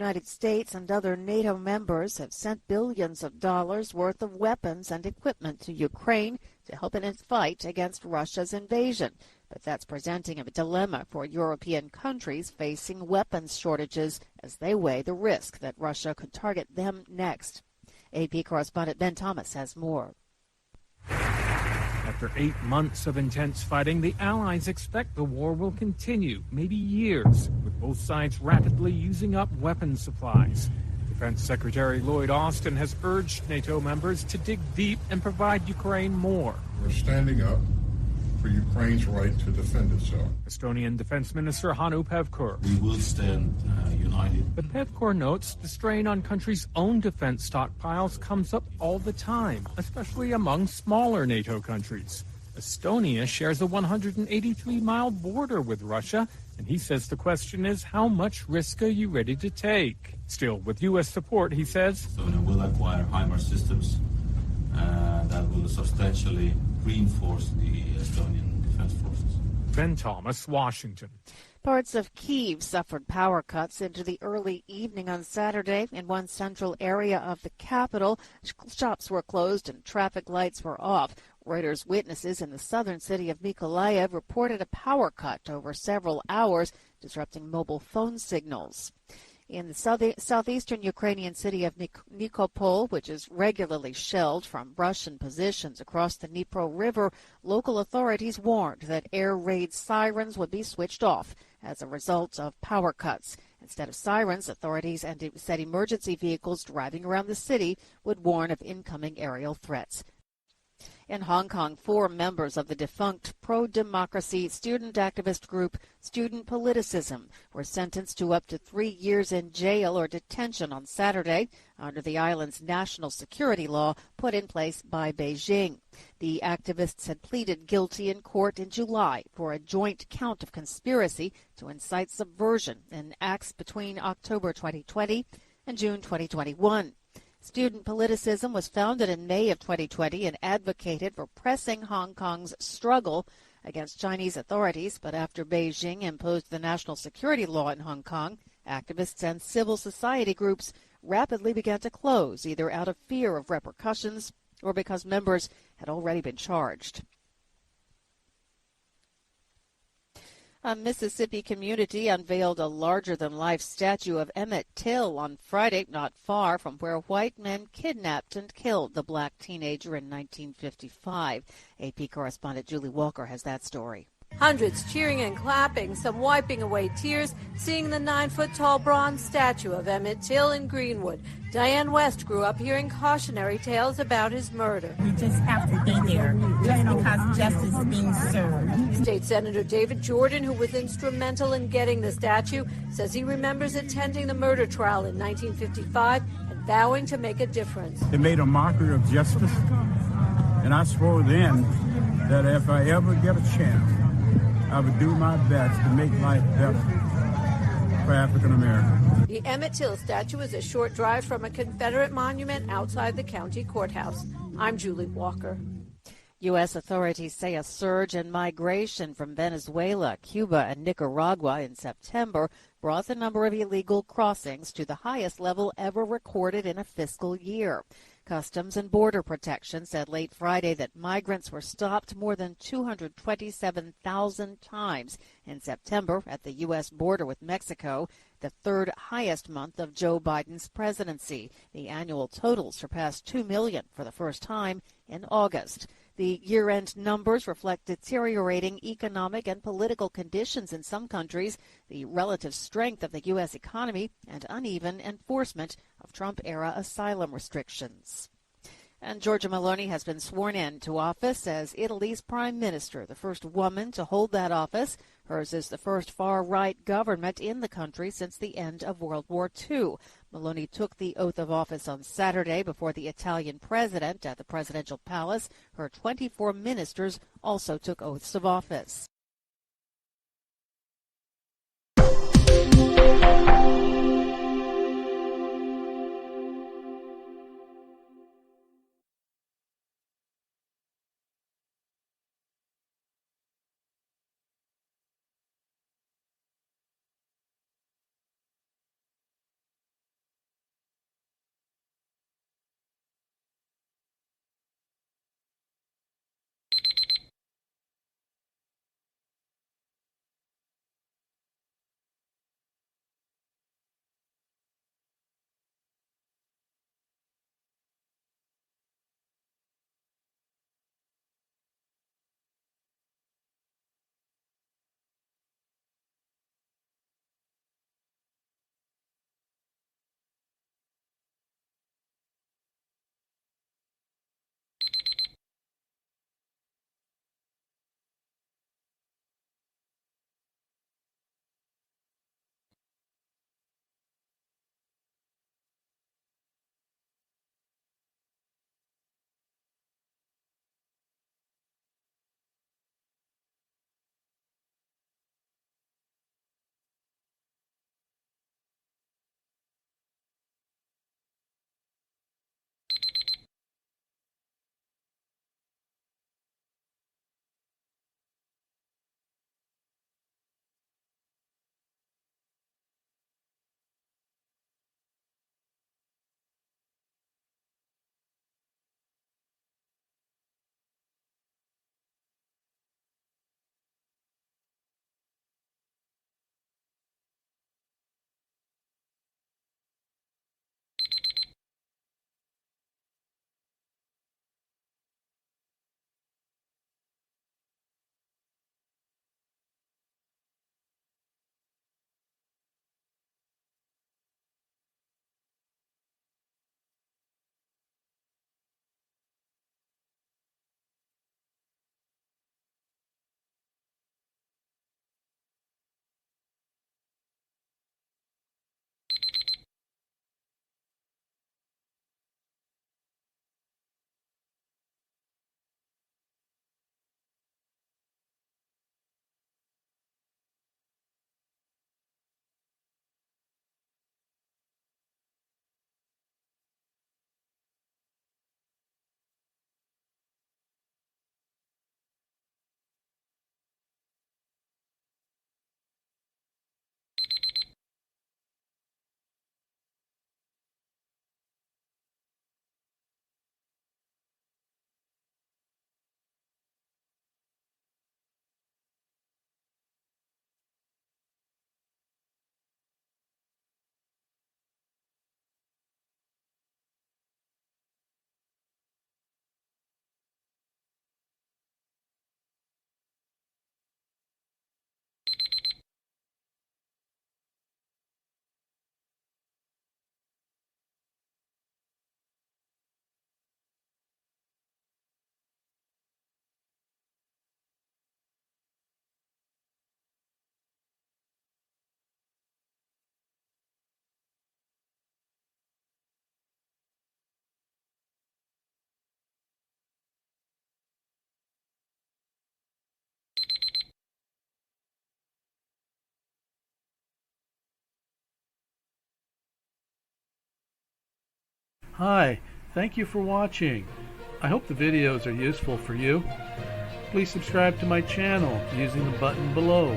United States and other NATO members have sent billions of dollars worth of weapons and equipment to Ukraine to help in its fight against Russia's invasion. But that's presenting a dilemma for European countries facing weapons shortages as they weigh the risk that Russia could target them next. AP correspondent Ben Thomas has more. After 8 months of intense fighting, the Allies expect the war will continue, maybe years, with both sides rapidly using up weapons supplies. Defense Secretary Lloyd Austin has urged NATO members to dig deep and provide Ukraine more. We're standing up for Ukraine's right to defend itself. Estonian Defense Minister Hannu Pevkur. We will stand united. But Pevkur notes the strain on countries' own defense stockpiles comes up all the time, especially among smaller NATO countries. Estonia shares a 183-mile border with Russia, and he says the question is, how much risk are you ready to take? Still, with U.S. support, he says, Estonia will acquire HIMARS systems that will substantially reinforce the Estonian defense forces. Ben Thomas, Washington. Parts of Kyiv suffered power cuts into the early evening on Saturday. In one central area of the capital, shops were closed and traffic lights were off. Reuters witnesses in the southern city of Mykolaiv reported a power cut over several hours, disrupting mobile phone signals. In the southeastern Ukrainian city of Nikopol, which is regularly shelled from Russian positions across the Dnipro River, local authorities warned that air raid sirens would be switched off as a result of power cuts. Instead of sirens, authorities said emergency vehicles driving around the city would warn of incoming aerial threats. In Hong Kong, 4 members of the defunct pro-democracy student activist group Student Politicism were sentenced to up to 3 years in jail or detention on Saturday under the island's national security law put in place by Beijing. The activists had pleaded guilty in court in July for a joint count of conspiracy to incite subversion in acts between October 2020 and June 2021. Student Politicism was founded in May of 2020 and advocated for pressing Hong Kong's struggle against Chinese authorities. But after Beijing imposed the national security law in Hong Kong, activists and civil society groups rapidly began to close, either out of fear of repercussions or because members had already been charged. A Mississippi community unveiled a larger-than-life statue of Emmett Till on Friday, not far from where white men kidnapped and killed the black teenager in 1955. AP correspondent Julie Walker has that story. Hundreds cheering and clapping, some wiping away tears, seeing the 9-foot-tall bronze statue of Emmett Till in Greenwood. Diane West grew up hearing cautionary tales about his murder. We just have to be there, just because justice is being served. State Senator David Jordan, who was instrumental in getting the statue, says he remembers attending the murder trial in 1955 and vowing to make a difference. They made a mockery of justice, and I swore then that if I ever get a chance, I would do my best to make life better for African Americans. The Emmett Till statue is a short drive from a Confederate monument outside the county courthouse. I'm Julie Walker. U.S. authorities say a surge in migration from Venezuela, Cuba, and Nicaragua in September brought the number of illegal crossings to the highest level ever recorded in a fiscal year. Customs and Border Protection said late Friday that migrants were stopped more than 227,000 times in September at the U.S. border with Mexico, the third highest month of Joe Biden's presidency. The annual total surpassed 2 million for the first time in August. The year-end numbers reflect deteriorating economic and political conditions in some countries, the relative strength of the U.S. economy, and uneven enforcement of Trump-era asylum restrictions. And Giorgia Meloni has been sworn in to office as Italy's prime minister, the first woman to hold that office. Hers is the first far-right government in the country since the end of World War II. Meloni took the oath of office on Saturday before the Italian president at the presidential palace. Her 24 ministers also took oaths of office. Hi, thank you for watching. I hope the videos are useful for you. Please subscribe to my channel using the button below.